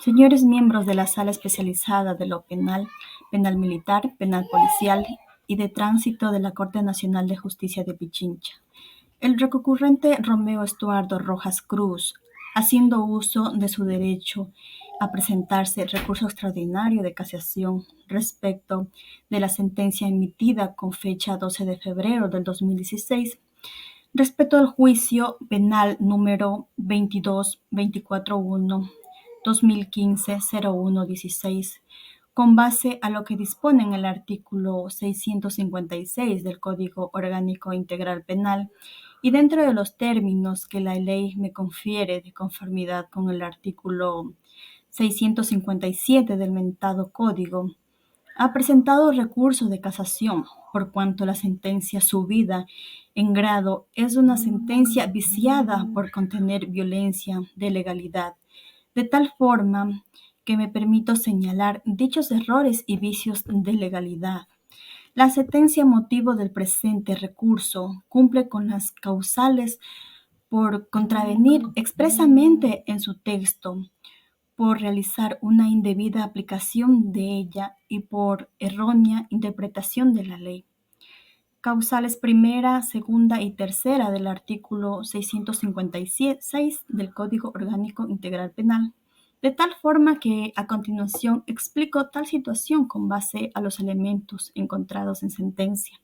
Señores miembros de la Sala Especializada de lo Penal, Penal Militar, Penal Policial y de Tránsito de la Corte Nacional de Justicia de Pichincha, el recurrente Romeo Estuardo Rojas Cruz, haciendo uso de su derecho a presentarse recurso extraordinario de casación respecto de la sentencia emitida con fecha 12 de febrero del 2016, respecto al juicio penal número 22-241-2015-0116, con base a lo que dispone en el artículo 656 del Código Orgánico Integral Penal y dentro de los términos que la ley me confiere de conformidad con el artículo 657 del mentado Código, ha presentado recurso de casación por cuanto la sentencia subida en grado es una sentencia viciada por contener violencia de legalidad, de tal forma que me permito señalar dichos errores y vicios de legalidad. La sentencia motivo del presente recurso cumple con las causales por contravenir expresamente en su texto, por realizar una indebida aplicación de ella y por errónea interpretación de la ley. Causales primera, segunda y tercera del artículo 656 del Código Orgánico Integral Penal, de tal forma que a continuación explico tal situación con base a los elementos encontrados en sentencia,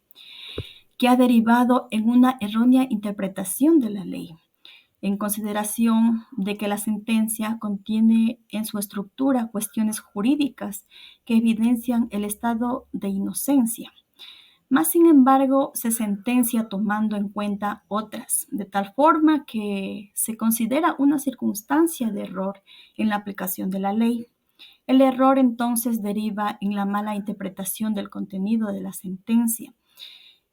que ha derivado en una errónea interpretación de la ley, en consideración de que la sentencia contiene en su estructura cuestiones jurídicas que evidencian el estado de inocencia. Más sin embargo, se sentencia tomando en cuenta otras, de tal forma que se considera una circunstancia de error en la aplicación de la ley. El error entonces deriva en la mala interpretación del contenido de la sentencia,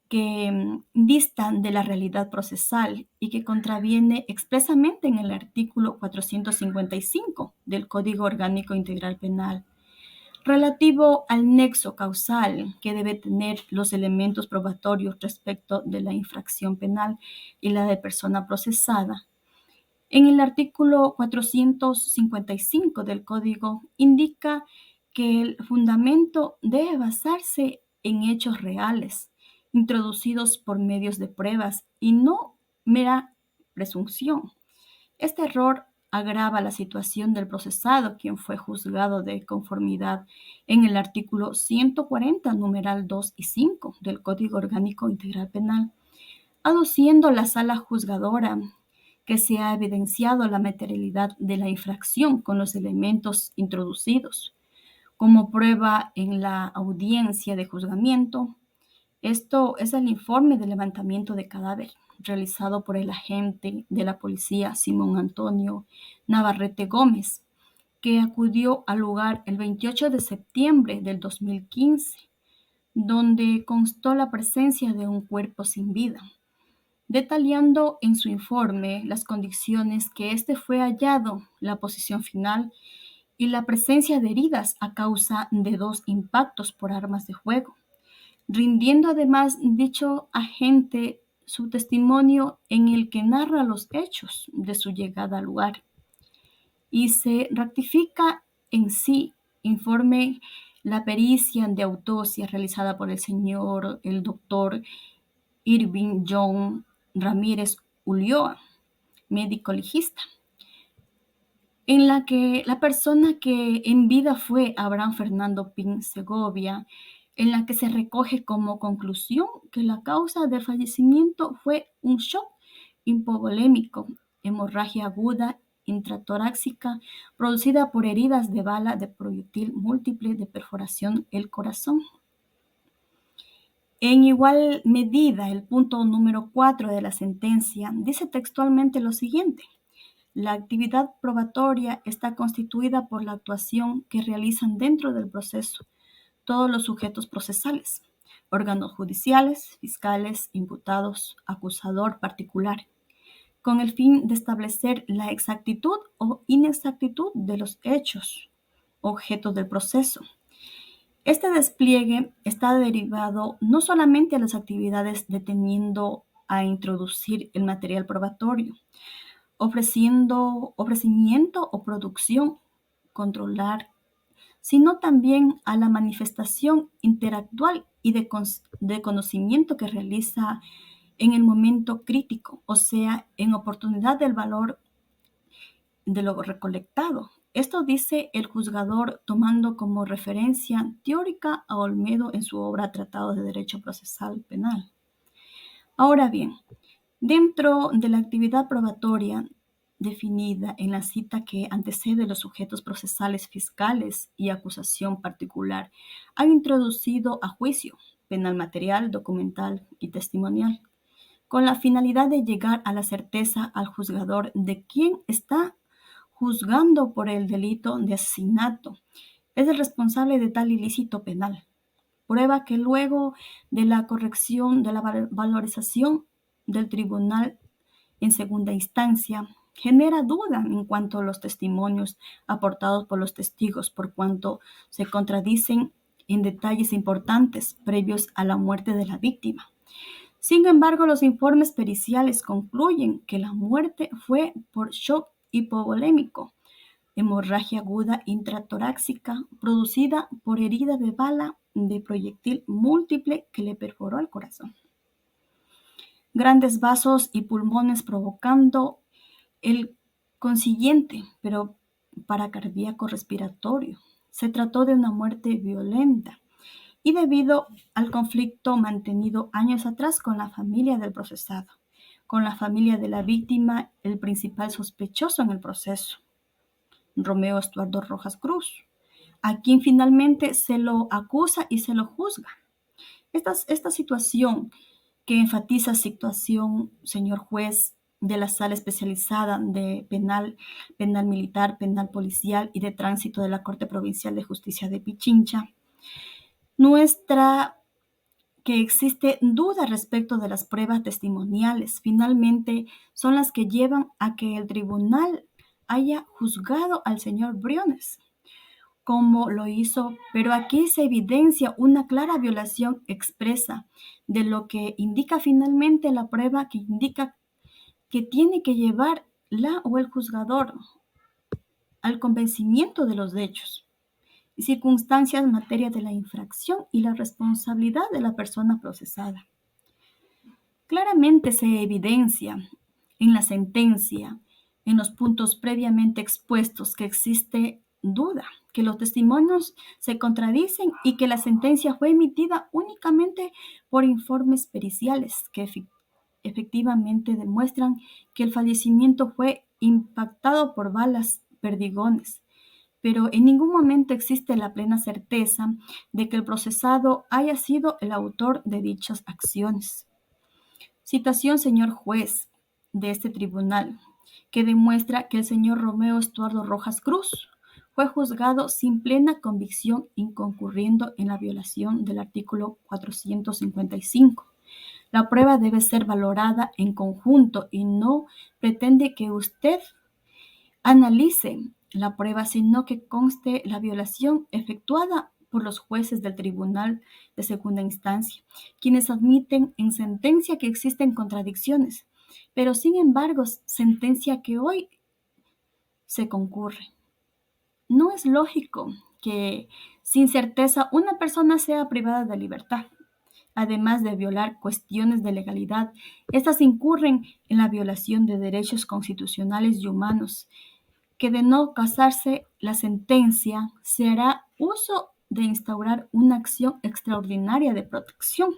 que distan de la realidad procesal y que contraviene expresamente en el artículo 455 del Código Orgánico Integral Penal, relativo al nexo causal que debe tener los elementos probatorios respecto de la infracción penal y la de persona procesada. En el artículo 455 del Código indica que el fundamento debe basarse en hechos reales, introducidos por medios de pruebas y no mera presunción. Este error agrava la situación del procesado, quien fue juzgado de conformidad en el artículo 140, numeral 2 y 5 del Código Orgánico Integral Penal, aduciendo la sala juzgadora que se ha evidenciado la materialidad de la infracción con los elementos introducidos como prueba en la audiencia de juzgamiento. Esto es el informe de levantamiento de cadáver realizado por el agente de la policía Simón Antonio Navarrete Gómez, que acudió al lugar el 28 de septiembre del 2015, donde constó la presencia de un cuerpo sin vida, detallando en su informe las condiciones que éste fue hallado, la posición final y la presencia de heridas a causa de 2 impactos por armas de fuego, rindiendo además dicho agente su testimonio en el que narra los hechos de su llegada al lugar. Y se ratifica en sí informe la pericia de autopsia realizada por el doctor Irving John Ramírez Ulloa, médico legista, en la que la persona que en vida fue Abraham Fernando Pin Segovia, en la que se recoge como conclusión que la causa del fallecimiento fue un shock hipovolémico, hemorragia aguda intratorácica producida por heridas de bala de proyectil múltiple de perforación el corazón. En igual medida, el punto número 4 de la sentencia dice textualmente lo siguiente: la actividad probatoria está constituida por la actuación que realizan dentro del proceso todos los sujetos procesales, órganos judiciales, fiscales, imputados, acusador particular, con el fin de establecer la exactitud o inexactitud de los hechos, objeto del proceso. Este despliegue está derivado no solamente a las actividades deteniendo a introducir el material probatorio, ofrecimiento o producción, controlar, sino también a la manifestación interactual y de conocimiento que realiza en el momento crítico, o sea, en oportunidad del valor de lo recolectado. Esto dice el juzgador tomando como referencia teórica a Olmedo en su obra Tratado de Derecho Procesal Penal. Ahora bien, dentro de la actividad probatoria definida en la cita que antecede los sujetos procesales fiscales y acusación particular, han introducido a juicio penal material, documental y testimonial, con la finalidad de llegar a la certeza al juzgador de quién está juzgando por el delito de asesinato es el responsable de tal ilícito penal. Prueba que luego de la corrección de la valorización del tribunal en segunda instancia, genera duda en cuanto a los testimonios aportados por los testigos, por cuanto se contradicen en detalles importantes previos a la muerte de la víctima. Sin embargo, los informes periciales concluyen que la muerte fue por shock hipovolémico, hemorragia aguda intratorácica producida por herida de bala de proyectil múltiple que le perforó el corazón. Grandes vasos y pulmones provocando el consiguiente, pero paracardíaco respiratorio. Se trató de una muerte violenta y debido al conflicto mantenido años atrás con la familia del procesado, con la familia de la víctima, el principal sospechoso en el proceso, Romeo Estuardo Rojas Cruz, a quien finalmente se lo acusa y se lo juzga. Esta situación que enfatiza situación, señor juez, de la sala especializada de penal militar, penal policial y de tránsito de la Corte Provincial de Justicia de Pichincha, muestra que existe duda respecto de las pruebas testimoniales. Finalmente, son las que llevan a que el tribunal haya juzgado al señor Briones, como lo hizo, pero aquí se evidencia una clara violación expresa de lo que indica finalmente la prueba que indica que tiene que llevar la o el juzgador al convencimiento de los hechos y circunstancias en materia de la infracción y la responsabilidad de la persona procesada. Claramente se evidencia en la sentencia, en los puntos previamente expuestos, que existe duda, que los testimonios se contradicen y que la sentencia fue emitida únicamente por informes periciales que efectivamente demuestran que el fallecimiento fue impactado por balas perdigones, pero en ningún momento existe la plena certeza de que el procesado haya sido el autor de dichas acciones. Citación, señor juez, de este tribunal, que demuestra que el señor Romeo Estuardo Rojas Cruz fue juzgado sin plena convicción, incurriendo en la violación del artículo 455. La prueba debe ser valorada en conjunto y no pretende que usted analice la prueba, sino que conste la violación efectuada por los jueces del Tribunal de Segunda Instancia, quienes admiten en sentencia que existen contradicciones, pero sin embargo, sentencia que hoy se concurre. No es lógico que sin certeza una persona sea privada de libertad. Además de violar cuestiones de legalidad, estas incurren en la violación de derechos constitucionales y humanos, que de no casarse la sentencia se hará uso de instaurar una acción extraordinaria de protección.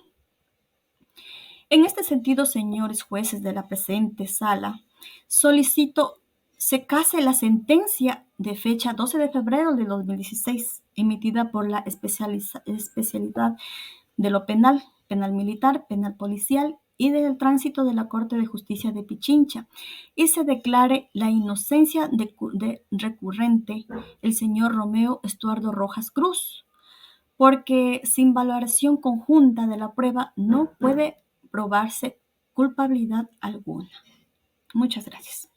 En este sentido, señores jueces de la presente sala, solicito se case la sentencia de fecha 12 de febrero de 2016, emitida por la especialidad de lo penal, penal militar, penal policial y del tránsito de la Corte de Justicia de Pichincha, y se declare la inocencia de recurrente el señor Romeo Estuardo Rojas Cruz, porque sin valoración conjunta de la prueba no puede probarse culpabilidad alguna. Muchas gracias.